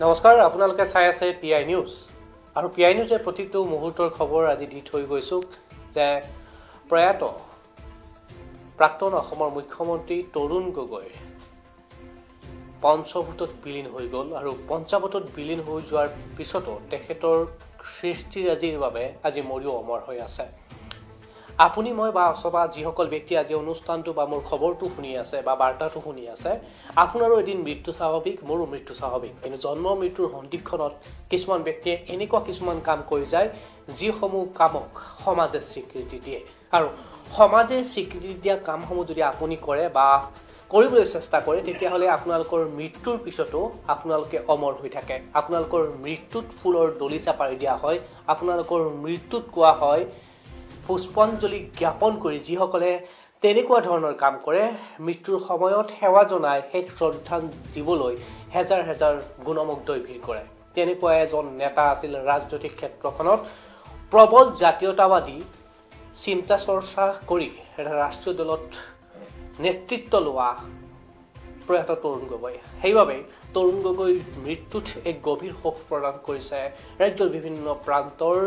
নমস্কাৰ আপোনালোকে চাই আছে পিআই নিউজ আৰু পিআই নিউজে প্ৰতিটো মুহূৰ্তৰ খবৰ আজি দি থৈ গৈছোঁ যে প্ৰয়াত প্ৰাক্তন অসমৰ মুখ্যমন্ত্ৰী তৰুণ গগৈ পঞ্চভূতত বিলীন হৈ গ'ল আৰু পঞ্চভূতত বিলীন হৈ যোৱাৰ পিছতো তেখেতৰ সৃষ্টিৰাজিৰ বাবে আজি মৰিও অমৰ হৈ আছে। আপুনি মই বা অথবা যিসকল ব্যক্তি আজি অনুষ্ঠানটো বা মোৰ খবৰটো শুনি আছে বা বাৰ্তাটো শুনি আছে, আপোনাৰো এদিন মৃত্যু স্বাভাৱিক, মোৰো মৃত্যু স্বাভাৱিক। কিন্তু জন্ম মৃত্যুৰ সন্ধিক্ষণত কিছুমান ব্যক্তিয়ে এনেকুৱা কিছুমান কাম কৰি যায় যিসমূহ কামক সমাজে স্বীকৃতি দিয়ে, আৰু সমাজে স্বীকৃতি দিয়া কামসমূহ যদি আপুনি কৰে বা কৰিবলৈ চেষ্টা কৰে, তেতিয়াহ'লে আপোনালোকৰ মৃত্যুৰ পিছতো আপোনালোকে অমৰ হৈ থাকে। আপোনালোকৰ মৃত্যুত ফুলৰ দলিচা পাৰি দিয়া হয়, আপোনালোকৰ মৃত্যুত কোৱা হয় পুষ্পাঞ্জলি জ্ঞাপন কৰি যিসকলে তেনেকুৱা ধৰণৰ কাম কৰে, মৃত্যুৰ সময়ত সেৱা জনাই শেষ শ্ৰদ্ধা দিবলৈ হেজাৰ হেজাৰ গুণমুগ্ধই ভিৰ কৰে। তেনেকুৱা এজন নেতা আছিল ৰাজনৈতিক ক্ষেত্ৰখনত প্ৰবল জাতীয়তাবাদী চিন্তা চৰ্চা কৰি ৰাষ্ট্ৰীয় দলত নেতৃত্ব লোৱা প্ৰয়াত তৰুণ গগৈ। সেইবাবে তৰুণ গগৈৰ মৃত্যুত এক গভীৰ শোক প্ৰদান কৰিছে ৰাজ্যৰ বিভিন্ন প্ৰান্তৰ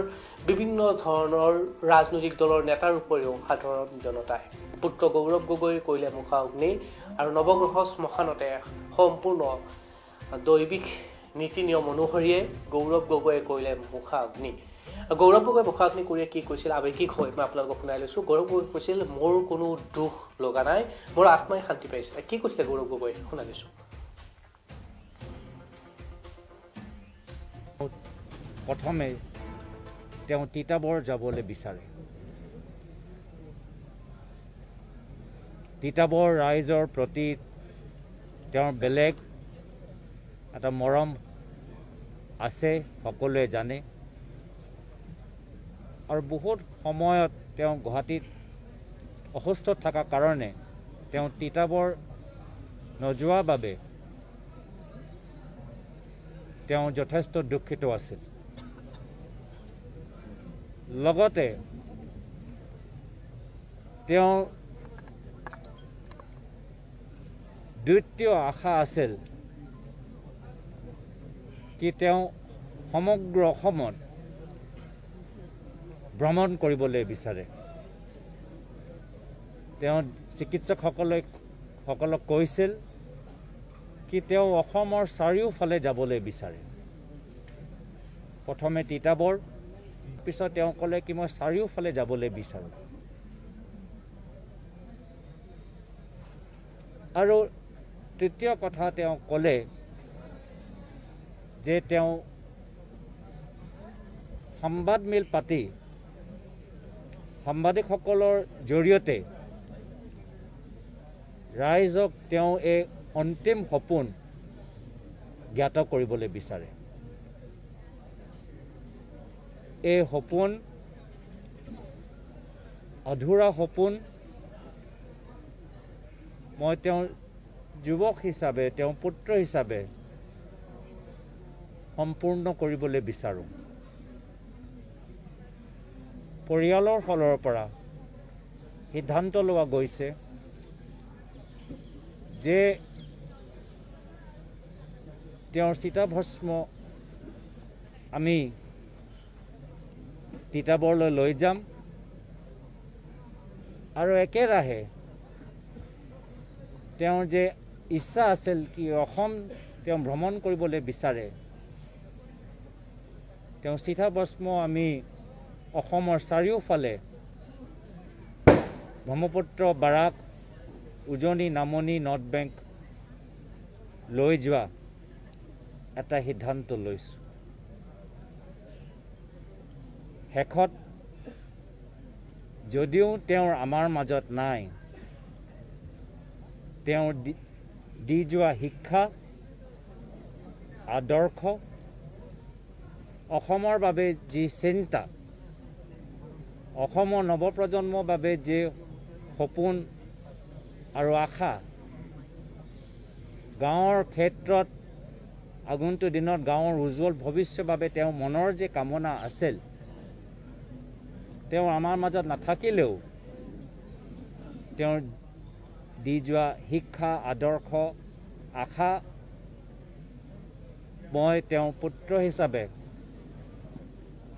বিভিন্ন ধৰণৰ ৰাজনৈতিক দলৰ নেতাৰ উপৰিও সাধাৰণ জনতাই। পুত্ৰ গৌৰৱ গগৈ কৰিলে মুখা অগ্নি, আৰু নৱগ্ৰহ শ্মশানতে সম্পূৰ্ণ দৈবিক নীতি নিয়ম অনুসৰিয়ে গৌৰৱ গগৈয়ে কৰিলে মুখা অগ্নি। গৌৰৱ গগৈ মুখা অগ্নি কৰিয়ে কি কৈছিল আৱেগিক হৈ মই আপোনালোকক শুনাই লৈছোঁ। গৌৰৱ গগৈ কৈছিল, মোৰ কোনো দুখ লগা নাই, মোৰ আত্মাই শান্তি পাইছিলে। কি কৈছিলে গৌৰৱ গগৈ শুনাই লৈছোঁ। প্ৰথমে তেওঁ তিতাবৰ যাবলৈ বিচাৰে। তিতাবৰ ৰাইজৰ প্ৰতি তেওঁৰ বেলেগ এটা মৰম আছে, সকলোৱে জানে। আৰু বহুত সময়ত তেওঁ গুৱাহাটীত অসুস্থ থকাৰ কাৰণে তেওঁ তিতাবৰ নোযোৱাৰ বাবে তেওঁ যথেষ্ট দুখিত আছিল। লগতে তেওঁৰ দ্বিতীয় আশা আছিল কি তেওঁ সমগ্ৰ অসমত ভ্ৰমণ কৰিবলৈ বিচাৰে। তেওঁ চিকিৎসকসকলক কৈছিল কি তেওঁ অসমৰ চাৰিওফালে যাবলৈ বিচাৰে। প্ৰথমে তিতাবৰ, পিছত তেওঁ ক'লে কি মই চাৰিওফালে যাবলৈ বিচাৰোঁ। আৰু তৃতীয় কথা তেওঁ ক'লে যে তেওঁ সংবাদমেল পাতি সাংবাদিকসকলৰ জৰিয়তে ৰাইজক তেওঁ এই অন্তিম সপোন জ্ঞাত কৰিবলৈ বিচাৰে। এই সপোন অধুৰা সপোন মই তেওঁৰ যুৱক হিচাপে, তেওঁৰ পুত্ৰ হিচাপে সম্পূৰ্ণ কৰিবলৈ বিচাৰোঁ। পৰিয়ালৰ ফালৰ পৰা সিদ্ধান্ত লোৱা গৈছে যে তেওঁৰ চিতাভস্ম আমি তিতাবৰলৈ লৈ যাম, আৰু একেৰাহে তেওঁৰ যে ইচ্ছা আছিল কি অসম তেওঁ ভ্ৰমণ কৰিবলৈ বিচাৰে, তেওঁ চিতাভস্ম আমি অসমৰ চাৰিওফালে ব্ৰহ্মপুত্ৰ, বাৰাক, উজনি, নামনি, নৰ্থ বেংক লৈ যোৱা এটা সিদ্ধান্ত লৈছোঁ। শেষত যদিও তেওঁৰ আমাৰ মাজত নাই, তেওঁৰ দি যোৱা শিক্ষা, আদৰ্শ, অসমৰ বাবে যি চিন্তা, অসমৰ নৱপ্ৰজন্মৰ বাবে যে সপোন আৰু আশা, গাঁৱৰ ক্ষেত্ৰত আগন্তুক দিনত গাঁৱৰ উজ্জ্বল ভৱিষ্যতৰ বাবে তেওঁৰ মনৰ যে কামনা আছিল, তেওঁ আমাৰ মাজত নাথাকিলেও তেওঁৰ দি যোৱা শিক্ষা, আদৰ্শ, আশা মই তেওঁৰ পুত্ৰ হিচাপে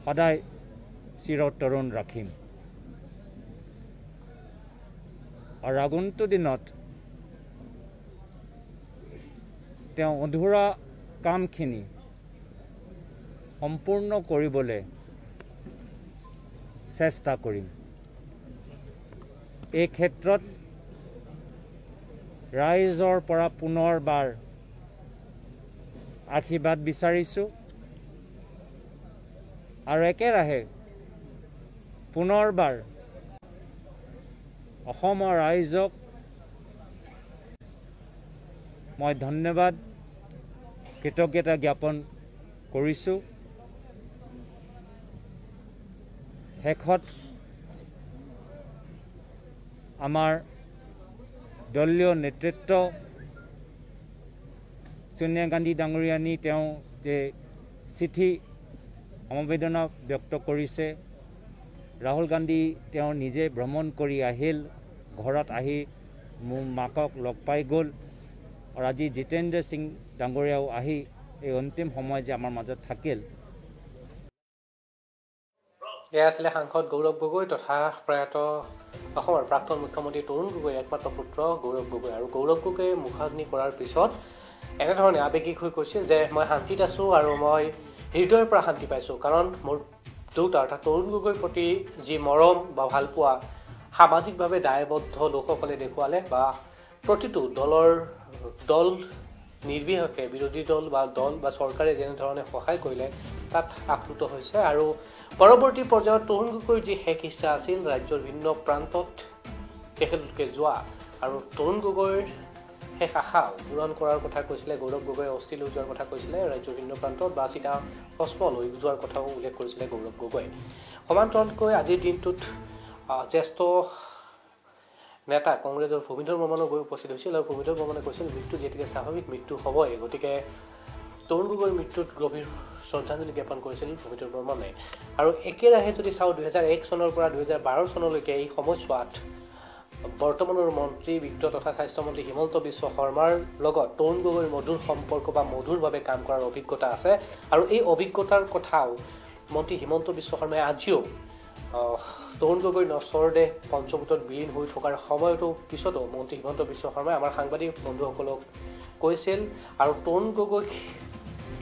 সদায় চিৰতৰুণ ৰাখিম আৰু আগন্তুক দিনত তেওঁ অধুৰা কামখিনি সম্পূৰ্ণ কৰিবলৈ চেষ্টা কৰিম এই ক্ষেত্ৰত ৰাইজৰ পৰা পুনৰবাৰ আশীৰ্বাদ বিচাৰিছোঁ আৰু একেৰাহে পুনৰবাৰ অসমৰ ৰাইজক মই ধন্যবাদ কৃতজ্ঞতা জ্ঞাপন কৰিছোঁ শেষত আমাৰ দলীয় নেতৃত্ব সোনিয়া গান্ধী ডাঙৰীয়ানী তেওঁ যে চিঠি সমবেদনা ব্যক্ত কৰিছে ৰাহুল গান্ধী তেওঁ নিজে ভ্ৰমণ কৰি আহিল ঘৰত আহি মোৰ মাকক লগ পাই গ'ল আৰু আজি জিতেন্দ্ৰ সিং ডাঙৰীয়াও আহি এই অন্তিম সময় যে আমাৰ মাজত থাকিল এয়া আছিলে সাংসদ গৌৰৱ গগৈ তথা প্ৰয়াত অসমৰ প্ৰাক্তন মুখ্যমন্ত্ৰী তৰুণ গগৈৰ একমাত্ৰ পুত্ৰ গৌৰৱ গগৈ আৰু গৌৰৱ গগৈয়ে মুখাগ্নি কৰাৰ পিছত এনেধৰণে আৱেগিক হৈ কৈছিল যে মই শান্তিত আছোঁ আৰু মই হৃদয়ৰ পৰা শান্তি পাইছোঁ কাৰণ মোৰ দেউতা অৰ্থাৎ তৰুণ গগৈৰ প্ৰতি যি মৰম বা ভালপোৱা সামাজিকভাৱে দায়বদ্ধ লোকসকলে দেখুৱালে বা প্ৰতিটো দল নিৰ্বিশেষে বিৰোধী দল বা চৰকাৰে যেনেধৰণে সহায় কৰিলে তাত আপ্লুত হৈছে আৰু পৰৱৰ্তী পৰ্যায়ত তৰুণ গগৈৰ যি শেষ ইচ্ছা আছিল ৰাজ্যৰ ভিন্ন প্ৰান্তত তেখেতলোকে যোৱা আৰু তৰুণ গগৈৰ শেষ আশা পূৰণ কৰাৰ কথা কৈছিলে গৌৰৱ গগৈয়ে অস্থি লৈ যোৱাৰ কথা কৈছিলে ৰাজ্যৰ ভিন্ন প্ৰান্তত বা চিতা ভস্ম লৈ যোৱাৰ কথাও উল্লেখ কৰিছিলে গৌৰৱ গগৈ সমান্তৰালকৈ আজিৰ দিনটোত জ্যেষ্ঠ নেতা কংগ্ৰেছৰ ভূমিধৰ বৰ্মনো গৈ উপস্থিত হৈছিল আৰু ভূমিধৰ বৰ্মনে কৈছিল মৃত্যু যিহেতুকে স্বাভাৱিক মৃত্যু হ'বই গতিকে তৰুণ গগৈৰ মৃত্যুত গভীৰ শ্ৰদ্ধাঞ্জলি জ্ঞাপন কৰিছিল ভূমিধৰ বৰ্মনে আৰু একেৰাহে যদি চাওঁ 2001 চনৰ পৰা 2012 চনলৈকে এই সময়ছোৱাত বৰ্তমানৰ মন্ত্ৰী বিত্ত তথা স্বাস্থ্যমন্ত্ৰী হিমন্ত বিশ্ব শৰ্মাৰ লগত তৰুণ গগৈৰ মধুৰ সম্পৰ্ক বা মধুৰভাৱে কাম কৰাৰ অভিজ্ঞতা আছে আৰু এই অভিজ্ঞতাৰ কথাও মন্ত্ৰী হিমন্ত বিশ্ব শৰ্মাই আজিও তৰুণ গগৈ নচৰদে পঞ্চভূতত বিলীন হৈ থকাৰ সময়তো পিছতো মন্ত্ৰী হিমন্ত বিশ্ব শৰ্মাই আমাৰ সাংবাদিক বন্ধুসকলক কৈছিল আৰু তৰুণ গগৈক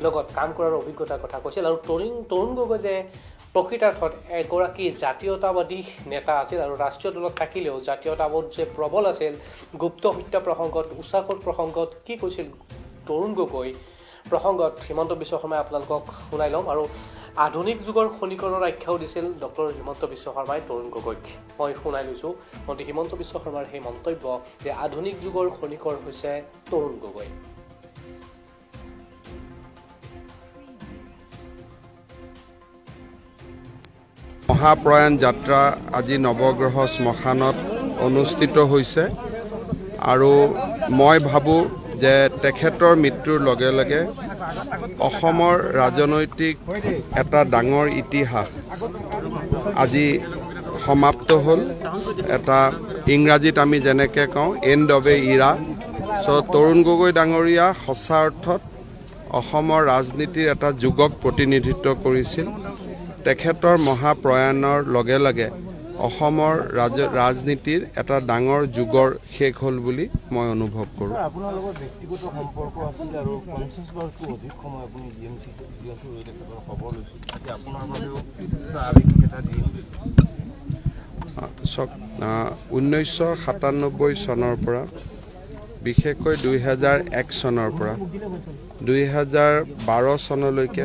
লগত কাম কৰাৰ অভিজ্ঞতাৰ কথা কৈছিল আৰু তৰুণ গগৈ যে প্ৰকৃতাৰ্থত এগৰাকী জাতীয়তাবাদী নেতা আছিল আৰু ৰাষ্ট্ৰীয় দলত থাকিলেও জাতীয়তাবোধ যে প্ৰবল আছিল গুপ্ত হত্যা প্ৰসংগত উচাকোট প্ৰসংগত কি কৈছিল তৰুণ গগৈ প্ৰসংগত হিমন্ত বিশ্ব শৰ্মাই আপোনালোকক শুনাই ল'ম আৰু আধুনিক যুগৰ খনিকৰৰ আখ্যাও দিছিল ডক্টৰ হিমন্ত বিশ্ব শৰ্মাই তৰুণ গগৈক মই শুনাই লৈছোঁ মন্ত্ৰী হিমন্ত বিশ্ব শৰ্মাৰ সেই মন্তব্য যে আধুনিক যুগৰ খনিকৰ হৈছে তৰুণ গগৈ মহাপ্ৰয়াণ যাত্ৰা আজি নৱগ্ৰহ শ্মশানত অনুষ্ঠিত হৈছে আৰু মই ভাবোঁ যে তেখেতৰ মৃত্যুৰ লগে লগে অসমৰ ৰাজনৈতিক এটা ডাঙৰ ইতিহাস আজি সমাপ্ত হ'ল এটা ইংৰাজীত আমি যেনেকৈ কওঁ এণ্ড অৱ এ ইৰা চ' তৰুণ গগৈ ডাঙৰীয়া সঁচা অৰ্থত অসমৰ ৰাজনীতিৰ এটা যুগক প্ৰতিনিধিত্ব কৰিছিল তেখেতৰ মহাপ্ৰয়াণৰ লগে লগে অসমৰ ৰাজনীতিৰ এটা ডাঙৰ যুগৰ শেষ হ'ল বুলি মই অনুভৱ কৰোঁ আপোনাৰ লগত ব্যক্তিগত সম্পৰ্ক আছিল আৰু 50 বছৰতকৈ অধিক সময় আপুনি জিএমচি হৈ তেখেতৰ খবৰ লৈছিল আজি আপোনাৰ বাবেও আৱেগিক এটা দিন 1997 চনৰ পৰা বিশেষকৈ 2001 চনৰ পৰা 2012 চনলৈকে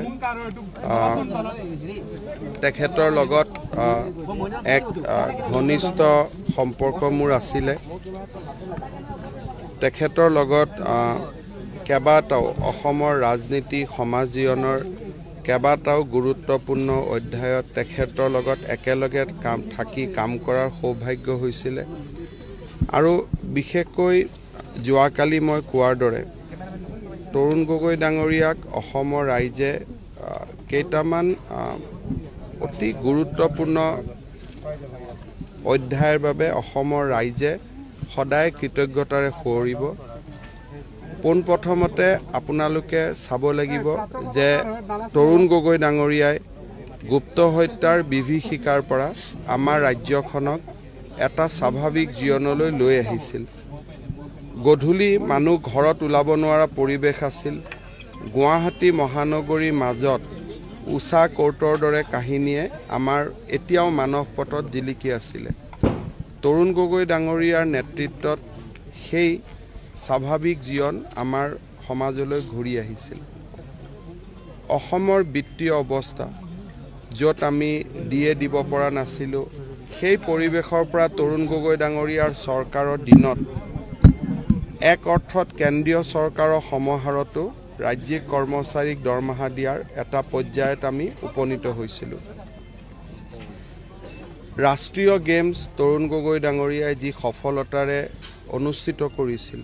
তেখেতৰ লগত এক ঘনিষ্ঠ সম্পৰ্ক মোৰ আছিলে তেখেতৰ লগত কেইবাটাও অসমৰ ৰাজনীতি সমাজ জীৱনৰ কেইবাটাও গুৰুত্বপূৰ্ণ অধ্যায়ত তেখেতৰ লগত একেলগে কাম কৰাৰ সৌভাগ্য হৈছিলে আৰু বিশেষকৈ যোৱাকালি মই কোৱাৰ দৰে তৰুণ গগৈ ডাঙৰীয়াক অসমৰ ৰাইজে কেইটামান অতি গুৰুত্বপূৰ্ণ অধ্যায়ৰ বাবে অসমৰ ৰাইজে সদায় কৃতজ্ঞতাৰে সোঁৱৰিব পোনপ্ৰথমতে আপোনালোকে চাব লাগিব যে তৰুণ গগৈ ডাঙৰীয়াই গুপ্ত হত্যাৰ বিভীষিকাৰ পৰা আমাৰ ৰাজ্যখনক এটা স্বাভাৱিক জীৱনলৈ লৈ আহিছিল। গধূলি মানুহ ঘৰত ওলাব নোৱাৰা পৰিৱেশ আছিল। গুৱাহাটী মহানগৰীৰ মাজত উষা কোৰ্টৰ দৰে কাহিনীয়ে আমাৰ এতিয়াও মানসপটত জিলিকি আছিলে। তৰুণ গগৈ ডাঙৰীয়াৰ নেতৃত্বত সেই স্বাভাৱিক জীৱন আমাৰ সমাজলৈ ঘূৰি আহিছিল। অসমৰ বিত্তীয় অৱস্থা য'ত আমি দিব পৰা নাছিলোঁ, সেই পৰিৱেশৰ পৰা তৰুণ গগৈ ডাঙৰীয়াৰ চৰকাৰৰ দিনত এক অৰ্থত কেন্দ্ৰীয় চৰকাৰৰ সমাহাৰতো ৰাজ্যিক কৰ্মচাৰীক দৰমহা দিয়াৰ এটা পৰ্যায়ত আমি উপনীত হৈছিলোঁ। ৰাষ্ট্ৰীয় গেমছ তৰুণ গগৈ ডাঙৰীয়াই যি সফলতাৰে অনুষ্ঠিত কৰিছিল,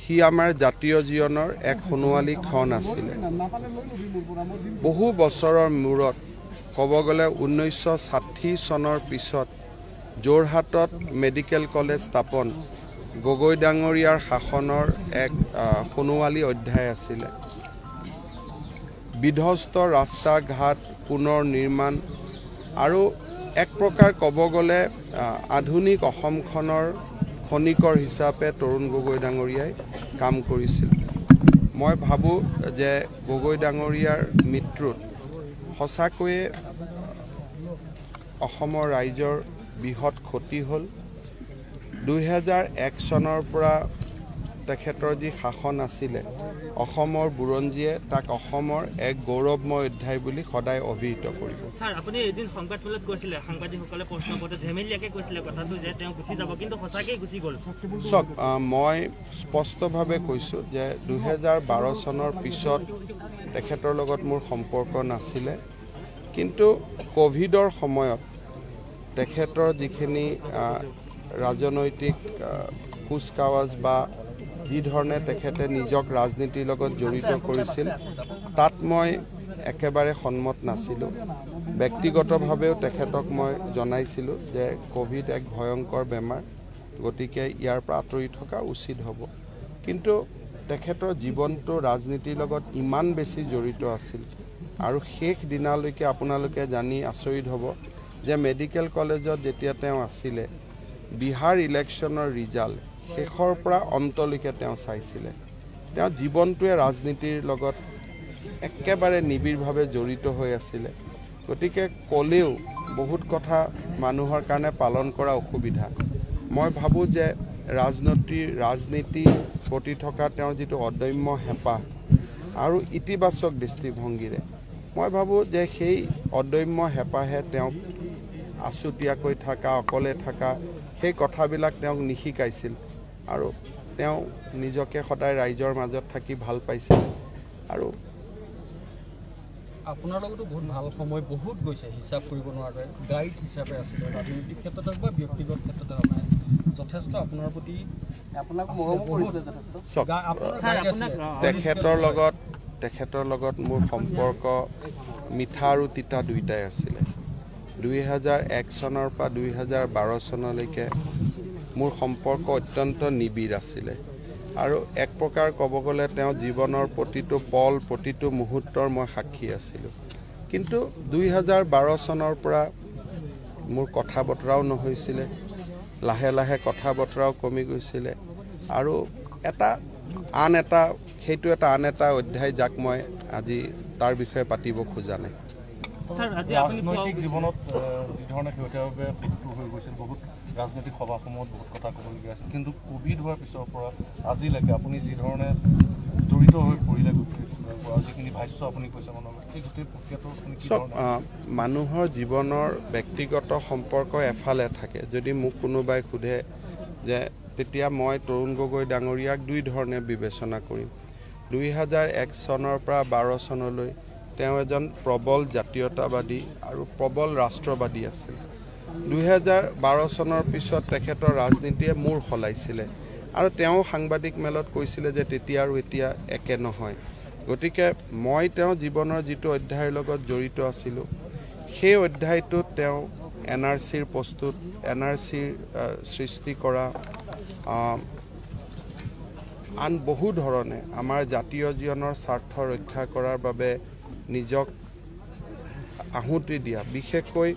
সি আমাৰ জাতীয় জীৱনৰ এক সোণোৱালী ক্ষণ আছিলে। বহু বছৰৰ মূৰত ক'ব গ'লে 1960 চনৰ পিছত যোৰহাটত মেডিকেল কলেজ স্থাপন গগৈ ডাঙৰীয়াৰ শাসনৰ এক সোণোৱালী অধ্যায় আছিলে। বিধ্বস্ত ৰাস্তা ঘাট পুনৰ নিৰ্মাণ আৰু এক প্ৰকাৰ ক'ব গ'লে আধুনিক অসমখনৰ খনিকৰ হিচাপে তৰুণ গগৈ ডাঙৰীয়াই কাম কৰিছিল। মই ভাবোঁ যে গগৈ ডাঙৰীয়াৰ মৃত্যুত সঁচাকৈয়ে অসমৰ ৰাইজৰ বৃহৎ ক্ষতি হ'ল। 2001 চনৰ পৰা তেখেতৰ যি শাসন আছিলে, অসমৰ বুৰঞ্জীয়ে তাক অসমৰ এক গৌৰৱময় অধ্যায় বুলি সদায় অভিহিত কৰিব। স্যাৰ, আপুনি এদিন সংবাদমেলত কৈছিলে, সাংবাদিকসকলে প্ৰশ্ন কৰোঁতে ধেমেলীয়াকৈ কৈছিলে কথাটো যে তেওঁ গুচি যাব, কিন্তু সঁচাকৈয়ে গুচি গ'ল। চাওক, মই স্পষ্টভাৱে কৈছোঁ যে 2012 চনৰ পিছত তেখেতৰ লগত মোৰ সম্পৰ্ক নাছিলে, কিন্তু ক'ভিডৰ সময়ত তেখেতৰ যিখিনি ৰাজনৈতিক কুচকাৱাজ বা যি ধৰণে তেখেতে নিজক ৰাজনীতিৰ লগত জড়িত কৰিছিল, তাত মই একেবাৰে সন্মত নাছিলোঁ। ব্যক্তিগতভাৱেও তেখেতক মই জনাইছিলোঁ যে ক'ভিড এক ভয়ংকৰ বেমাৰ, গতিকে ইয়াৰ পৰা আঁতৰি থকা উচিত হ'ব। কিন্তু তেখেতৰ জীৱনটো ৰাজনীতিৰ লগত ইমান বেছি জড়িত আছিল আৰু শেষ দিনালৈকে আপোনালোকে জানি আচৰিত হ'ব যে মেডিকেল কলেজত যেতিয়া তেওঁ আছিলে, বিহাৰ ইলেকশ্যনৰ ৰিজাল্ট শেষৰ পৰা অন্তলৈকে তেওঁ চাইছিলে। তেওঁ জীৱনটোৱে ৰাজনীতিৰ লগত একেবাৰে নিবিড়ভাৱে জড়িত হৈ আছিলে। গতিকে ক'লেও বহুত কথা মানুহৰ কাৰণে পালন কৰা অসুবিধা। মই ভাবোঁ যে ৰাজনীতিৰ প্ৰতি থকা তেওঁৰ যিটো অদম্য হেঁপাহ আৰু ইতিবাচক দৃষ্টিভংগীৰে, মই ভাবোঁ যে সেই অদম্য হেঁপাহে তেওঁক আছুতীয়াকৈ থকা, অকলে থকা, সেই কথাবিলাক তেওঁক নিশিকাইছিল আৰু তেওঁ নিজকে সদায় ৰাইজৰ মাজত থাকি ভাল পাইছিল। আৰু আপোনাৰ লগতো বহুত ভাল সময় বহুত গৈছে, হিচাপ কৰিব নোৱাৰে। গাইড হিচাপে আছিলে, ৰাজনৈতিক ক্ষেত্ৰতে হওক বা ব্যক্তিগত ক্ষেত্ৰতে হওক, যথেষ্ট আপোনাৰ প্ৰতি তেখেতৰ লগত মোৰ সম্পৰ্ক মিঠা আৰু তিতা দুয়োটাই আছিলে। 2001 চনৰ পৰা 2012 চনলৈকে মোৰ সম্পৰ্ক অত্যন্ত নিবিড় আছিলে আৰু এক প্ৰকাৰ ক'ব গ'লে তেওঁ জীৱনৰ প্ৰতিটো পল, প্ৰতিটো মুহূৰ্তৰ মই সাক্ষী আছিলোঁ। কিন্তু 2012 চনৰ পৰা মোৰ কথা বতৰাও নহৈছিলে, লাহে লাহে কথা বতৰাও কমি গৈছিলে আৰু সেইটো এটা আন এটা অধ্যায়, যাক মই আজি তাৰ বিষয়ে পাতিব খোজা নাই। ৰাজনৈতিক জীৱনত যিধৰণে শেহতীয়াভাৱে শত্ৰু হৈ গৈছিল, বহুত ৰাজনৈতিক সভাসমূহত বহুত কথা ক'বলগীয়া আছিল, কিন্তু ক'ভিড হোৱাৰ পিছৰ পৰা আজিলৈকে আপুনি যিধৰণে জড়িত হৈ পৰিলে, যিখিনি ভাষ্য আপুনি কৈছে মনৰ, এই গোটেই প্ৰক্ৰিয়াটো মানুহৰ জীৱনৰ ব্যক্তিগত সম্পৰ্ক এফালে থাকে। যদি মোক কোনোবাই সোধে যে তেতিয়া মই তৰুণ গগৈ ডাঙৰীয়াক দুই ধৰণে বিবেচনা কৰিম। 2001 চনৰ পৰা 12 চনলৈ তেওঁ এজন প্ৰবল জাতীয়তাবাদী আৰু প্ৰবল ৰাষ্ট্ৰবাদী আছিল। 2012 চনৰ পিছত তেখেতৰ ৰাজনীতিয়ে মূৰ সলাইছিলে আৰু তেওঁ সাংবাদিক মেলত কৈছিলে যে তেতিয়া আৰু এতিয়া একে নহয়। গতিকে মই তেওঁ জীৱনৰ যিটো অধ্যায়ৰ লগত জড়িত আছিলোঁ, সেই অধ্যায়টোত তেওঁ NRCৰ সৃষ্টি কৰা আন বহু ধৰণে আমাৰ জাতীয় জীৱনৰ স্বাৰ্থ ৰক্ষা কৰাৰ বাবে নিজক আহুতি দিয়া, বিশেষকৈ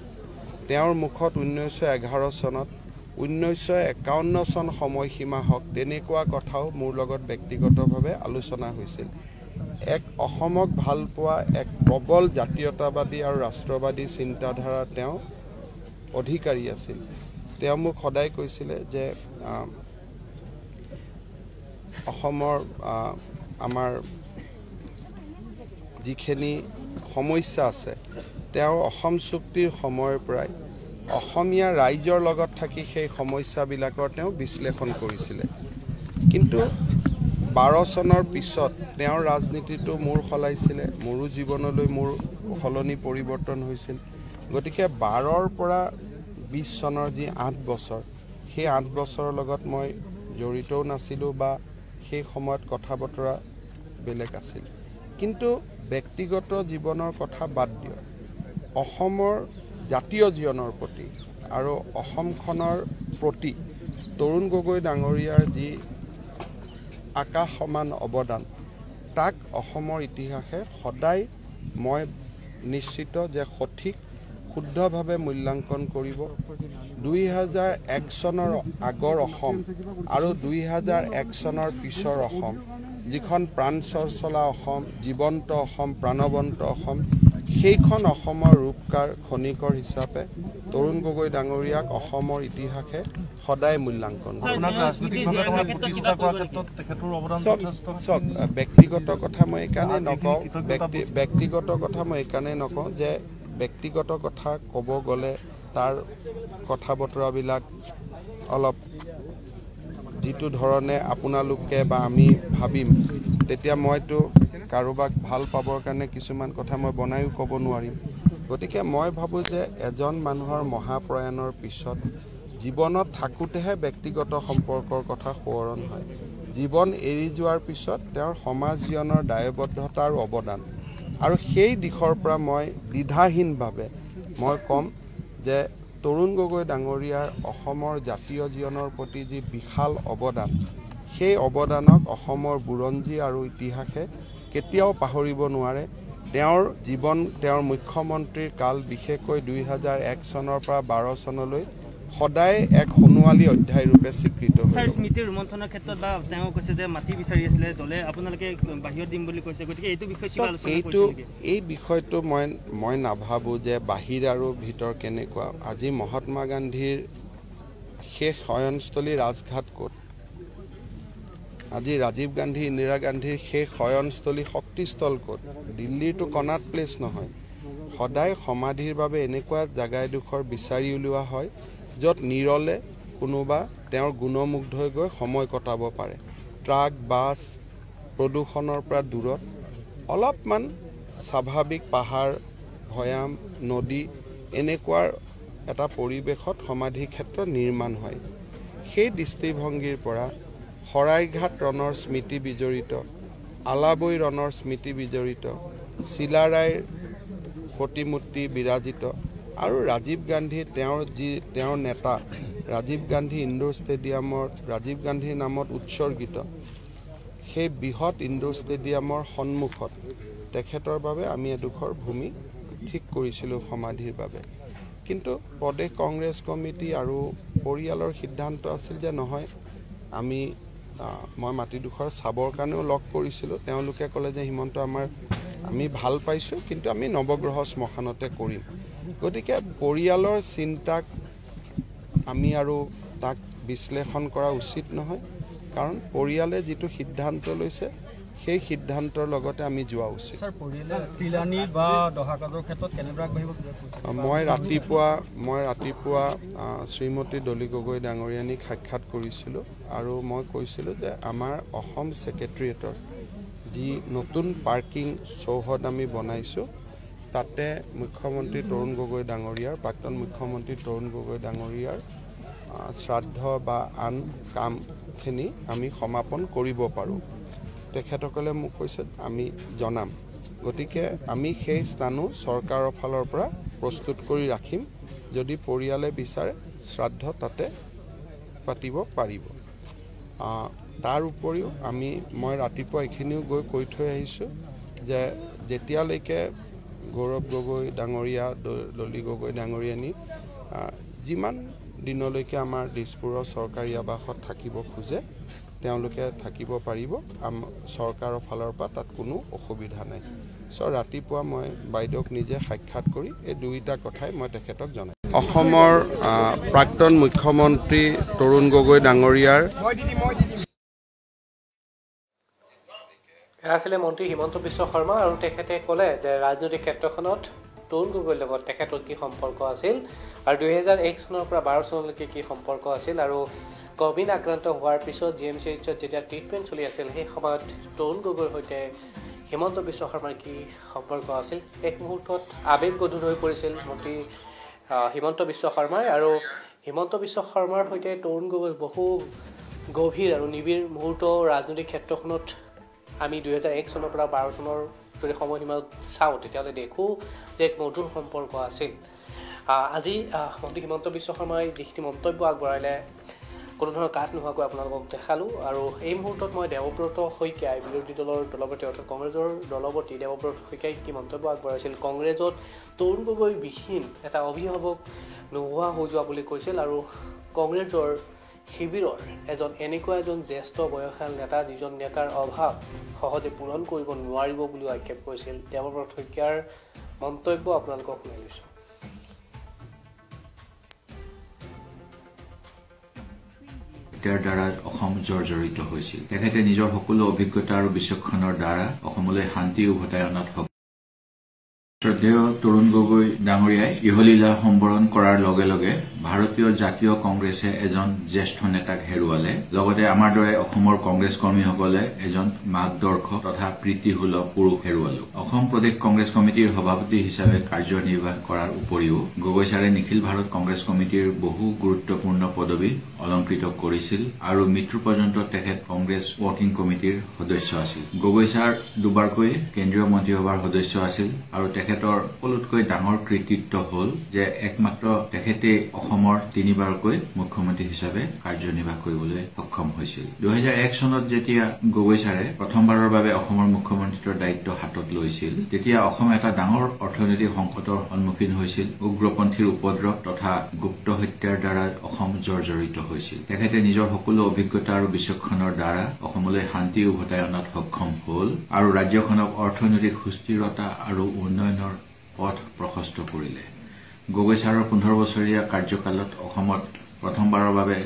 তেওঁৰ মুখত 1911 চনত 1951 চন সময়সীমা হওক তেনেকুৱা কথাও মোৰ লগত ব্যক্তিগতভাৱে আলোচনা হৈছিল। এক অসমক ভাল পোৱা এক প্ৰবল জাতীয়তাবাদী আৰু ৰাষ্ট্ৰবাদী চিন্তাধাৰা তেওঁ অধিকাৰী আছিল। তেওঁ মোক সদায় কৈছিলে যে অসমৰ আমাৰ যিখিনি সমস্যা আছে তেওঁ অসম চুক্তিৰ সময়ৰ পৰাই অসমীয়া ৰাইজৰ লগত থাকি সেই সমস্যাবিলাকৰ তেওঁ বিশ্লেষণ কৰিছিলে। কিন্তু 12 চনৰ পিছত তেওঁৰ ৰাজনীতিটো মূৰ সলাইছিলে, মোৰো জীৱনলৈ মোৰ সলনি পৰিৱৰ্তন হৈছিল। গতিকে 12ৰ পৰা 20 চনৰ যি 8 বছৰ, সেই 8 বছৰৰ লগত মই জড়িতও নাছিলোঁ বা সেই সময়ত কথা বতৰা বেলেগ আছিল। কিন্তু ব্যক্তিগত জীৱনৰ কথা বাদ দিয়ক, অসমৰ জাতীয় জীৱনৰ প্ৰতি আৰু অসমখনৰ প্ৰতি তৰুণ গগৈ ডাঙৰীয়াৰ যি আকাশ সমান অৱদান, তাক অসমৰ ইতিহাসে সদায় মই নিশ্চিত যে সঠিক শুদ্ধভাৱে মূল্যাংকন কৰিব। 2001 চনৰ আগৰ অসম আৰু 2001 চনৰ পিছৰ অসম, যিখন প্ৰাণ চলা অসম, জীৱন্ত অসম, প্ৰাণৱন্ত অসম, সেইখন অসমৰ ৰূপকাৰ খনিকৰ হিচাপে তৰুণ গগৈ ডাঙৰীয়াক অসমৰ ইতিহাসে সদায় মূল্যাংকন কৰে। ব্যক্তিগত কথা মই এইকাৰণে নকওঁ, যে ব্যক্তিগত কথা ক'ব গ'লে তাৰ কথা বতৰাবিলাক অলপ যিটো ধৰণে আপোনালোকে বা আমি ভাবিম, তেতিয়া মইতো কাৰোবাক ভাল পাবৰ কাৰণে কিছুমান কথা মই বনায়ো ক'ব নোৱাৰিম। গতিকে মই ভাবোঁ যে এজন মানুহৰ মহাপ্ৰয়াণৰ পিছত জীৱনত থাকোঁতেহে ব্যক্তিগত সম্পৰ্কৰ কথা সোঁৱৰণ হয়। জীৱন এৰি যোৱাৰ পিছত তেওঁৰ সমাজ জীৱনৰ দায়বদ্ধতা আৰু অৱদান, আৰু সেই দিশৰ পৰা মই দ্বিধাহীনভাৱে মই ক'ম যে তৰুণ গগৈ ডাঙৰীয়াৰ অসমৰ জাতীয় জীৱনৰ প্ৰতি যি বিশাল অৱদান, সেই অৱদানক অসমৰ বুৰঞ্জী আৰু ইতিহাসে কেতিয়াও পাহৰিব নোৱাৰে। তেওঁৰ জীৱন, তেওঁৰ মুখ্যমন্ত্ৰীৰ কাল, বিশেষকৈ 2001 চনৰ পৰা 12 চনলৈ সদায় এক সোণোৱালী অধ্যায় ৰূপে স্বীকৃত স্যাৰ। স্মৃতি ৰোমন্থনৰ ক্ষেত্ৰত বা তেওঁ কৈছে যে মাটি বিচাৰি আছিলে দলে, আপোনালোকে বাহিৰত দিম বুলি কৈছে, গতিকে এইটো বিষয়ে কিবা আলোচনা কৰিছে নেকি? এই বিষয়টো মই নাভাবোঁ যে বাহিৰ আৰু ভিতৰ কেনেকুৱা। আজি মহাত্মা গান্ধীৰ শেষ শয়নস্থলী ৰাজঘাট ক'ত? আজি ৰাজীৱ গান্ধী, ইন্দিৰা গান্ধীৰ শেষ শয়নস্থলী শক্তিস্থল ক'ত? দিল্লীৰটো কনাট প্লেচ নহয়। সদায় সমাধিৰ বাবে এনেকুৱা জেগা এডোখৰ বিচাৰি উলিওৱা হয় য'ত নিৰলে কোনোবা তেওঁৰ গুণমুগ্ধ হৈ গৈ সময় কটাব পাৰে। ট্ৰাক, বাছ, প্ৰদূষণৰ পৰা দূৰত অলপমান স্বাভাৱিক পাহাৰ, ভৈয়াম, নদী, এনেকুৱা এটা পৰিৱেশত সমাধি ক্ষেত্ৰ নিৰ্মাণ হয়। সেই দৃষ্টিভংগীৰ পৰা শৰাইঘাট ৰণৰ স্মৃতি বিজড়িত, আলাবৈ ৰণৰ স্মৃতি বিজড়িত, চিলাৰায়ৰ প্ৰতিমূৰ্তি বিৰাজিত, আৰু ৰাজীৱ গান্ধী তেওঁৰ নেতা ৰাজীৱ গান্ধী ইণ্ডোৰ ষ্টেডিয়ামত ৰাজীৱ গান্ধীৰ নামত উৎসৰ্গিত সেই বৃহৎ ইণ্ডোৰ ষ্টেডিয়ামৰ সন্মুখত তেখেতৰ বাবে আমি এডোখৰ ভূমি ঠিক কৰিছিলোঁ সমাধিৰ বাবে। কিন্তু প্ৰদেশ কংগ্ৰেছ কমিটি আৰু পৰিয়ালৰ সিদ্ধান্ত আছিল যে নহয়, মই মাটিডোখৰ চাবৰ কাৰণেও লগ কৰিছিলোঁ। তেওঁলোকে ক'লে যে হিমন্ত, আমি ভাল পাইছোঁ, কিন্তু আমি নৱগ্ৰহ শ্মশানতে কৰিম। গতিকে পৰিয়ালৰ চিন্তাক আমি আৰু তাক বিশ্লেষণ কৰা উচিত নহয়, কাৰণ পৰিয়ালে যিটো সিদ্ধান্ত লৈছে সেই সিদ্ধান্তৰ লগতে আমি যোৱা উচিত। মই ৰাতিপুৱা শ্ৰীমতী ডলি গগৈ ডাঙৰীয়ানীক সাক্ষাৎ কৰিছিলোঁ আৰু মই কৈছিলোঁ যে আমাৰ অসম ছেক্ৰেটেৰিয়েটৰ যি নতুন পাৰ্কিং চৌহদ আমি বনাইছোঁ, তাতে মুখ্যমন্ত্ৰী তৰুণ গগৈ ডাঙৰীয়াৰ, প্ৰাক্তন মুখ্যমন্ত্ৰী তৰুণ গগৈ ডাঙৰীয়াৰ শ্ৰাদ্ধ বা আন কামখিনি আমি সমাপন কৰিব পাৰোঁ। তেখেতসকলে মোক কৈছে আমি জনাম। গতিকে আমি সেই স্থানো চৰকাৰৰ ফালৰ পৰা প্ৰস্তুত কৰি ৰাখিম। যদি পৰিয়ালে বিচাৰে শ্ৰাদ্ধ তাতে পাতিব পাৰিব। তাৰ উপৰিও মই ৰাতিপুৱা এইখিনিও গৈ কৈ থৈ আহিছোঁ যে যেতিয়ালৈকে গৌৰৱ গগৈ ডাঙৰীয়া দলি গগৈ ডাঙৰীয়ানী যিমান দিনলৈকে আমাৰ দিছপুৰৰ চৰকাৰী আৱাসত থাকিব খোজে তেওঁলোকে থাকিব পাৰিব চৰকাৰৰ ফালৰ পৰা তাত কোনো অসুবিধা নাই ৰাতিপুৱা মই বাইদেউক নিজে সাক্ষাৎ কৰি এই দুইটা কথাই মই তেখেতক জনাই অসমৰ প্ৰাক্তন মুখ্যমন্ত্ৰী তৰুণ গগৈ ডাঙৰীয়াৰ আছিলে মন্ত্ৰী হিমন্ত বিশ্ব শৰ্মা আৰু তেখেতে ক'লে যে ৰাজনৈতিক ক্ষেত্ৰখনত তৰুণ গগৈৰ লগত তেখেতৰ কি সম্পৰ্ক আছিল আৰু 2001 চনৰ পৰা 12 চনলৈকে কি সম্পৰ্ক আছিল আৰু কোভিড আক্ৰান্ত হোৱাৰ পিছত GMCHত যেতিয়া ট্ৰিটমেণ্ট চলি আছিল সেই সময়ত তৰুণ গগৈৰ সৈতে হিমন্ত বিশ্ব শৰ্মাৰ কি সম্পৰ্ক আছিল এক মুহূৰ্তত আৱেগগধুৰ হৈ পৰিছিল মন্ত্ৰী হিমন্ত বিশ্ব শৰ্মাৰ আৰু হিমন্ত বিশ্ব শৰ্মাৰ সৈতে তৰুণ গগৈৰ বহু গভীৰ আৰু নিবিড় মুহূৰ্ত ৰাজনৈতিক ক্ষেত্ৰখনত আমি 2001 চনৰ পৰা 12 চনৰ যদি সময়সীমাত চাওঁ তেতিয়াহ'লে দেখোঁ যে এক মধুৰ সম্পৰ্ক আছিল আজি মন্ত্ৰী হিমন্ত বিশ্ব শৰ্মাই যিখিনি মন্তব্য আগবঢ়ালে কোনো ধৰণৰ কাট নোহোৱাকৈ আপোনালোকক দেখালোঁ আৰু এই মুহূৰ্তত মই দেৱব্ৰত শইকীয়াই বিৰোধী দলৰ দলপতি অৰ্থাৎ কংগ্ৰেছৰ দলপতি দেৱব্ৰত শইকীয়াই কি মন্তব্য আগবঢ়াইছিল কংগ্ৰেছত তৰুণ গগৈ বিহীন এটা অভিভাৱক নোহোৱা হৈ যোৱা বুলি কৈছিল আৰু কংগ্ৰেছৰ শিবিৰৰ এনেকুৱা এজন জ্যেষ্ঠ বয়সীয়াল নেতা যিজন নেতাৰ অভাৱ সহজে পূৰণ কৰিব নোৱাৰিব বুলি আক্ষেপ কৰিছিল দেৱব্ৰত শইকীয়াৰ মন্তব্য আপোনালোকক শুনাই লৈছোঁ দ্বাৰা অসম জৰ্জৰিত হৈছিল তেখেতে নিজৰ সকলো অভিজ্ঞতা আৰু বিচক্ষণৰ দ্বাৰা অসমলৈ শান্তি উভতাই অনাত শ্ৰদ্ধেয় তৰুণ গগৈ ডাঙৰীয়াই ইহলীলা সম্বৰণ কৰাৰ লগে লগে ভাৰতীয় জাতীয় কংগ্ৰেছে এজন জ্যেষ্ঠ নেতাক হেৰুৱালে লগতে আমাৰ দৰে অসমৰ কংগ্ৰেছ কৰ্মীসকলে এজন মাৰ্গদৰ্শক তথা প্ৰীতিসুলভ পুৰুষ হেৰুৱালো অসম প্ৰদেশ কংগ্ৰেছ কমিটিৰ সভাপতি হিচাপে কাৰ্যনিৰ্বাহ কৰাৰ উপৰিও গগৈ ছাৰে নিখিল ভাৰত কংগ্ৰেছ কমিটিৰ বহু গুৰুত্বপূৰ্ণ পদবী অলংকৃত কৰিছিল আৰু মৃত্যু পৰ্যন্ত তেখেত কংগ্ৰেছ ৱৰ্কিং কমিটিৰ সদস্য আছিল গগৈ ছাৰ দুবাৰকৈ কেন্দ্ৰীয় মন্ত্ৰীসভাৰ সদস্য আছিল আৰু তেখেতৰ সকলোতকৈ ডাঙৰ কৃতিত্ব হ'ল যে একমাত্ৰ তেখেতে অসমৰ 3বাৰকৈ মুখ্যমন্ত্ৰী হিচাপে কাৰ্যনিৰ্বাহ কৰিবলৈ সক্ষম হৈছিল 2001 চনত যেতিয়া গগৈ ছাৰে প্ৰথমবাৰৰ বাবে অসমৰ মুখ্যমন্ত্ৰীৰ দায়িত্ব হাতত লৈছিল তেতিয়া অসম এটা ডাঙৰ অৰ্থনৈতিক সংকটৰ সন্মুখীন হৈছিল উগ্ৰপন্থীৰ উপদ্ৰৱ তথা গুপ্ত হত্যাৰ দ্বাৰা অসম জৰ্জৰিত হৈছিল তেখেতে নিজৰ সকলো অভিজ্ঞতা আৰু বিচক্ষণৰ দ্বাৰা অসমলৈ শান্তি উভতাই অনাত সক্ষম হ'ল আৰু ৰাজ্যখনক অৰ্থনৈতিক সুস্থিৰতা আৰু উন্নয়নৰ পথ প্ৰশস্ত কৰিলে গগৈ ছাৰৰ 15 বছৰীয়া কাৰ্যকালত অসমত প্ৰথমবাৰৰ বাবে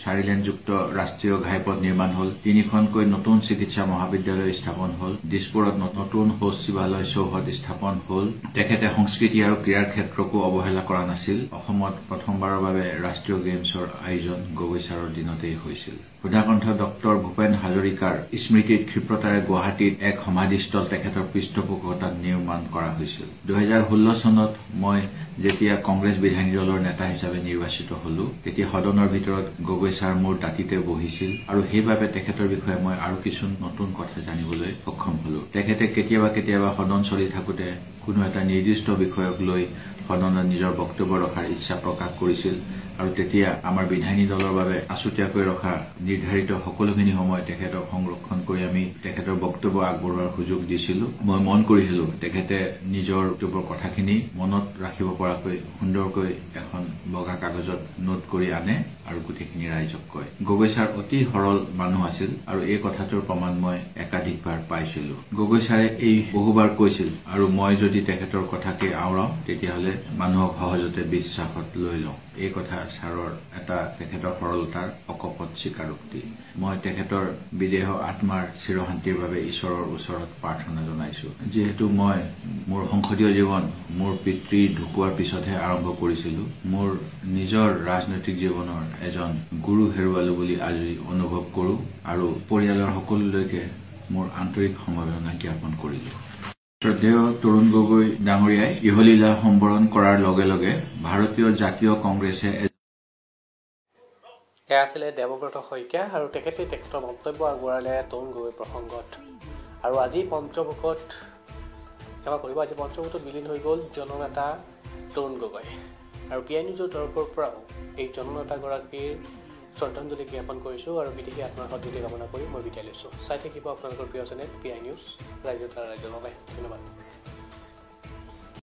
4-লেনযুক্ত ৰাষ্ট্ৰীয় ঘাইপথ নিৰ্মাণ হ'ল 3খনকৈ নতুন চিকিৎসা মহাবিদ্যালয় স্থাপন হ'ল দিছপুৰত নতুন সচিবালয় চৌহদ স্থাপন হ'ল তেখেতে সংস্কৃতি আৰু ক্ৰীড়াৰ ক্ষেত্ৰকো অৱহেলা কৰা নাছিল অসমত প্ৰথমবাৰৰ বাবে ৰাষ্ট্ৰীয় গেমছৰ আয়োজন গগৈ ছাৰৰ দিনতেই হৈছিল সুধাকণ্ঠ ডক্টৰ ভূপেন হাজৰিকাৰ স্মৃতিত ক্ষিপ্ৰতাৰে গুৱাহাটীত এক সমাধিস্থল তেখেতৰ পৃষ্ঠপোষকতাত নিৰ্মাণ কৰা হৈছিল 2016 চনত মই যেতিয়া কংগ্ৰেছ বিধায়িনী দলৰ নেতা হিচাপে নিৰ্বাচিত হলো তেতিয়া সদনৰ ভিতৰত গগৈ ছাৰ মোৰ দাঁতিতে বহিছিল আৰু সেইবাবে তেখেতৰ বিষয়ে মই আৰু কিছু নতুন কথা জানিবলৈ সক্ষম হলো তেখেতে কেতিয়াবা সদন চলি থাকোতে কোনো এটা নিৰ্দিষ্ট বিষয়ক লৈ সদনত নিজৰ বক্তব্য ৰখাৰ ইচ্ছা প্ৰকাশ কৰিছিল আৰু তেতিয়া আমাৰ বিধায়িনী দলৰ বাবে আছুতীয়াকৈ ৰখা নিৰ্ধাৰিত সকলোখিনি সময় তেখেতক সংৰক্ষণ কৰি আমি তেখেতৰ বক্তব্য আগবঢ়োৱাৰ সুযোগ দিছিলোঁ মই মন কৰিছিলোঁ তেখেতে নিজৰ বক্তব্যৰ কথাখিনি মনত ৰাখিব পৰাকৈ সুন্দৰকৈ এখন বগা কাগজত নোট কৰি আনে আৰু গোটেইখিনি ৰাইজক কয় গগৈ ছাৰ অতি সৰল মানুহ আছিল আৰু এই কথাটোৰ প্ৰমাণ মই একাধিকবাৰ পাইছিলোঁ গগৈ ছাৰে এই বহুবাৰ কৈছিল আৰু মই যদি তেখেতৰ কথাকে আওৰাও তেতিয়াহ'লে মানুহক সহজতে বিশ্বাসত লৈ লওঁ এই কথা ছাৰৰ এটা তেখেতৰ সৰলতাৰ অকপট স্বীকাৰোক্তি মই তেখেতৰ বিদেহ আত্মাৰ চিৰশান্তিৰ বাবে ঈশ্বৰৰ ওচৰত প্ৰাৰ্থনা জনাইছো যিহেতু মই মোৰ সংসদীয় জীৱন মোৰ পিতৃ ঢুকুৱাৰ পিছতহে আৰম্ভ কৰিছিলো মোৰ নিজৰ ৰাজনৈতিক জীৱনৰ এজন গুৰু হেৰুৱালো বুলি আজি অনুভৱ কৰোঁ আৰু পৰিয়ালৰ সকলোলৈকে মোৰ আন্তৰিক সমবেদনা জ্ঞাপন কৰিলো শ্ৰদ্ধেয় তৰুণ গগৈ ডাঙৰীয়াই ইহলীলা সম্বৰণ কৰাৰ লগে লগে ভাৰতীয় জাতীয় কংগ্ৰেছে এয়া আছিলে দেৱব্ৰত শইকীয়া আৰু তেখেতৰ মন্তব্য আগবঢ়ালে তৰুণ গগৈ প্ৰসংগত আৰু আজি পঞ্চমুখত ক্ষমা কৰিব আজি পঞ্চমুখত বিলীন হৈ গ'ল জননেতা তৰুণ গগৈ আৰু PI নিউজৰ তৰফৰ পৰাও এই জননেতাগৰাকীৰ শ্ৰদ্ধাঞ্জলি জ্ঞাপন কৰিছোঁ আৰু বিদেশী আত্মাৰ সদ্গতি কামনা কৰি মই বিদায় লৈছোঁ। চাই থাকিব আপোনালোকৰ প্ৰিয় চেনেল PI নিউজ, ৰাইজৰ দ্বাৰা ৰাইজৰ বাবে। ধন্যবাদ।